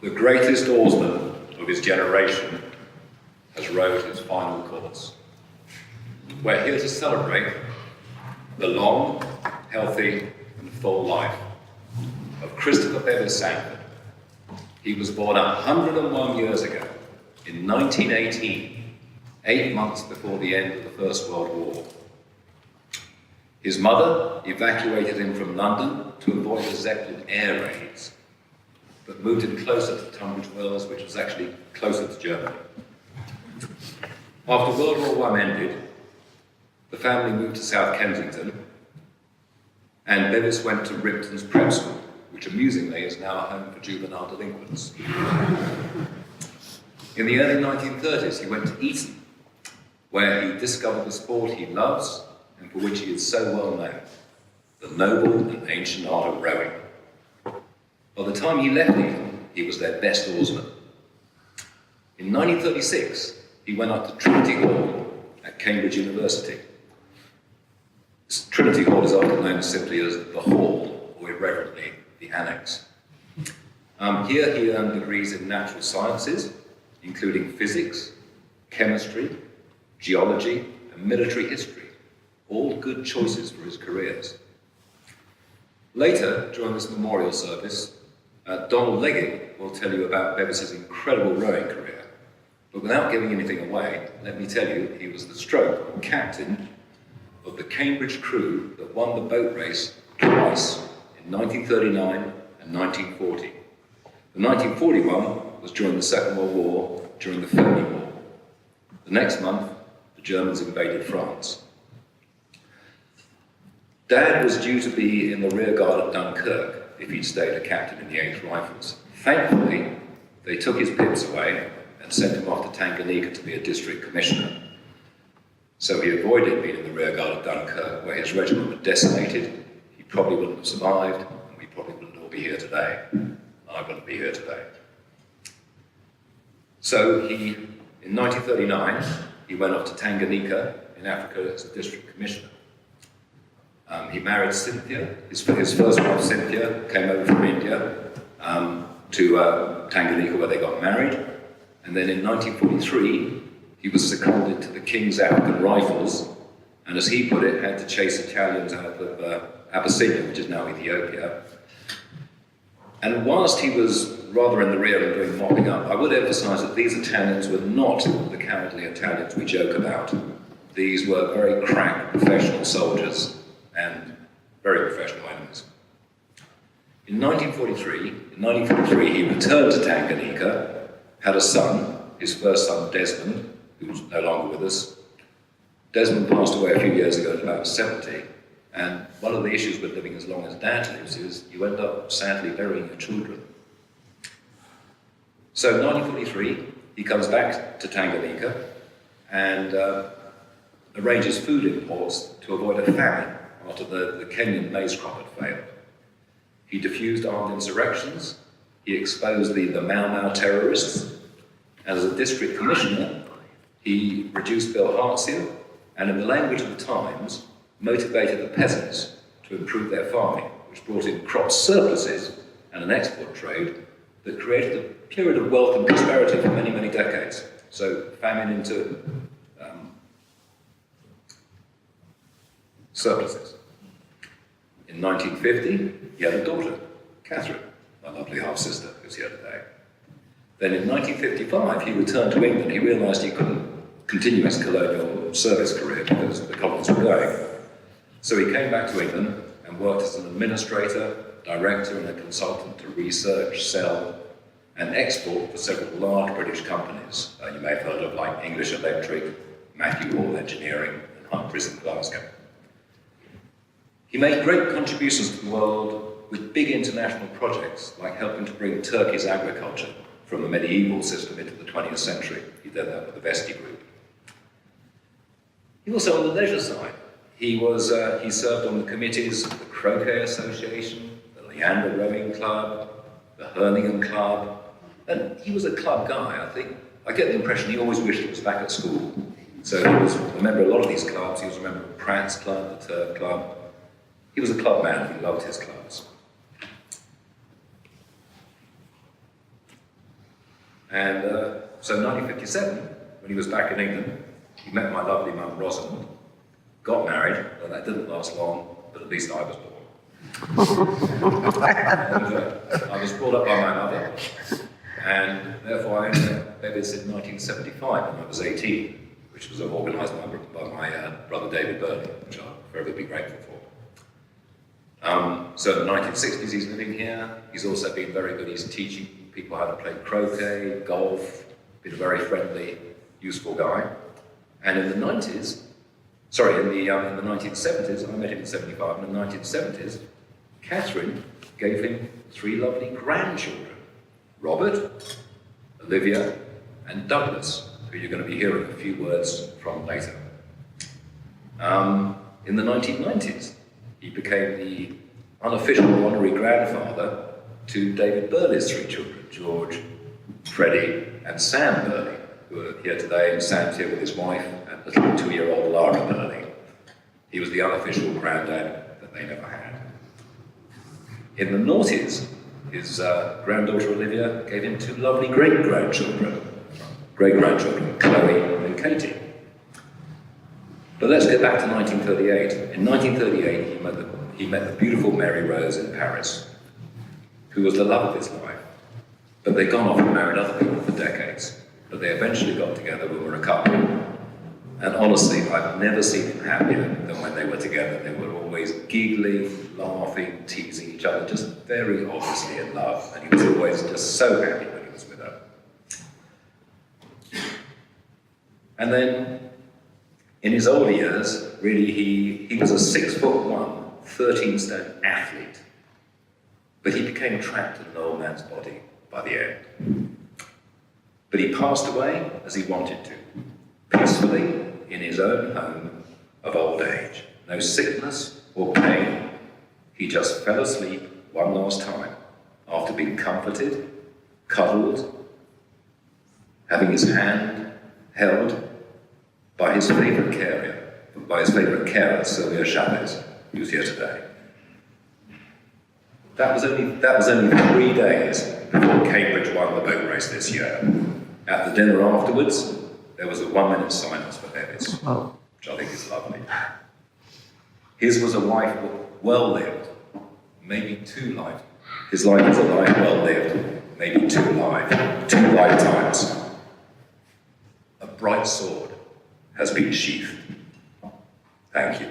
the greatest oarsman of his generation has rowed his final course. We're here to celebrate the long, healthy, and full life of Christopher Bevis Sanford. He was born 101 years ago, in 1918, 8 months before the end of the First World War. His mother evacuated him from London to avoid the Zeppelin air raids, but moved him closer to Tunbridge Wells, which was actually closer to Germany. After World War I ended, the family moved to South Kensington, and Bevis went to Ripton's Prep School, which amusingly is now a home for juvenile delinquents. In the early 1930s, he went to Eton, where he discovered the sport he loves and for which he is so well known, the noble and ancient art of rowing. By the time he left Eton, he was their best oarsman. In 1936, he went up to Trinity Hall at Cambridge University. Trinity Hall is often known simply as the Hall, or irreverently, the Annex. Here he earned degrees in natural sciences, including physics, chemistry, geology, and military history, all good choices for his careers. Later, during this memorial service, Donald Leggett will tell you about Bevis's incredible rowing career. But without giving anything away, let me tell you, he was the stroke captain of the Cambridge crew that won the boat race twice, in 1939 and 1940. The 1941 was during the Second World War, during the Phoney War. The next month, the Germans invaded France. Dad was due to be in the rear guard at Dunkirk if he'd stayed a captain in the 8th Rifles. Thankfully, they took his pips away and sent him off to Tanganyika to be a district commissioner. So he avoided being in the rear guard at Dunkirk, where his regiment was decimated. He probably wouldn't have survived, and we probably wouldn't all be here today. I wouldn't be here today. So in 1939, he went off to Tanganyika in Africa as a district commissioner. He married Cynthia. His first wife, Cynthia, came over from India to Tanganyika, where they got married. And then in 1943, he was seconded to the King's African Rifles, and as he put it, had to chase Italians out of Abyssinia, which is now Ethiopia. And whilst he was rather in the rear and doing mopping up, I would emphasize that these Italians were not the cowardly Italians we joke about. These were very crack professional soldiers and very professional enemies. In 1943, he returned to Tanganyika, had a son, his first son, Desmond, who's no longer with us. Desmond passed away a few years ago at about 70, and one of the issues with living as long as Dad lives is you end up sadly burying your children. So in 1943, he comes back to Tanganyika and arranges food imports to avoid a famine after the Kenyan maize crop had failed. He diffused armed insurrections, he exposed the Mau Mau terrorists, and as a district commissioner, he reduced Bill Hartzell, and in the language of the times, motivated the peasants to improve their farming, which brought in crop surpluses and an export trade that created a period of wealth and prosperity for many, many decades. So famine into surpluses. In 1950, he had a daughter, Catherine, my lovely half-sister, who's here today. Then in 1955, he returned to England. He realised he couldn't continue his colonial service career because the colonies were going. So he came back to England and worked as an administrator, director, and a consultant to research, sell, and export for several large British companies. You may have heard of like English Electric, Matthew Hall Engineering, and Humphreys in Glasgow. He made great contributions to the world with big international projects, like helping to bring Turkey's agriculture from a medieval system into the 20th century. He did that with the Vesti Group. He also, on the leisure side, he served on the committees of the Croquet Association, the Leander Rowing Club, the Herningham Club, and he was a club guy, I think. I get the impression he always wished he was back at school. So he was a member of a lot of these clubs. He was a member of Pratt's Club, the Turf Club. He was a club man. He loved his clubs. And so in 1957, when he was back in England, he met my lovely mum, Rosamond, got married, but that didn't last long, but at least I was born. And, I was brought up by my mother, and therefore I only met Bevis in 1975 when I was 18, which was organised by my brother David Burley, which I'll forever be grateful for. So in the 1960s he's living here. He's also been very good. He's teaching people how to play croquet, golf, been a very friendly, useful guy. And in the 1970s, I met him in 75, in the 1970s, Catherine gave him 3 lovely grandchildren, Robert, Olivia, and Douglas, who you're going to be hearing a few words from later. In the 1990s, he became the unofficial honorary grandfather to David Burley's 3 children, George, Freddie, and Sam Burley, who are here today, and Sam's here with his wife and little 2-year-old Lara Burley. He was the unofficial granddad that they never had. In the noughties, his granddaughter Olivia gave him 2 lovely great-grandchildren, Chloe and Katie. But let's go back to 1938. In 1938, he met the beautiful Mary Rose in Paris, who was the love of his life. But they'd gone off and married other people for decades. But they eventually got together when we were a couple. And honestly, I've never seen him happier than when they were together. They were always giggling, laughing, teasing each other, just very obviously in love. And he was always just so happy when he was with her. And then, in his older years, really, he was a 6'1", 13-stone athlete. But he became trapped in an old man's body by the end. But he passed away as he wanted to, peacefully in his own home of old age. No sickness or pain. He just fell asleep one last time after being comforted, cuddled, having his hand held by his favourite carer, Sylvia Chavez, who's here today. That was only 3 days before Cambridge won the boat race this year. At the dinner afterwards, there was a 1-minute silence for Bevis, which I think is lovely. His was a life well-lived, maybe 2 lives. His life was a life well-lived, maybe 2 lifetimes. A bright sword has been sheathed. Thank you.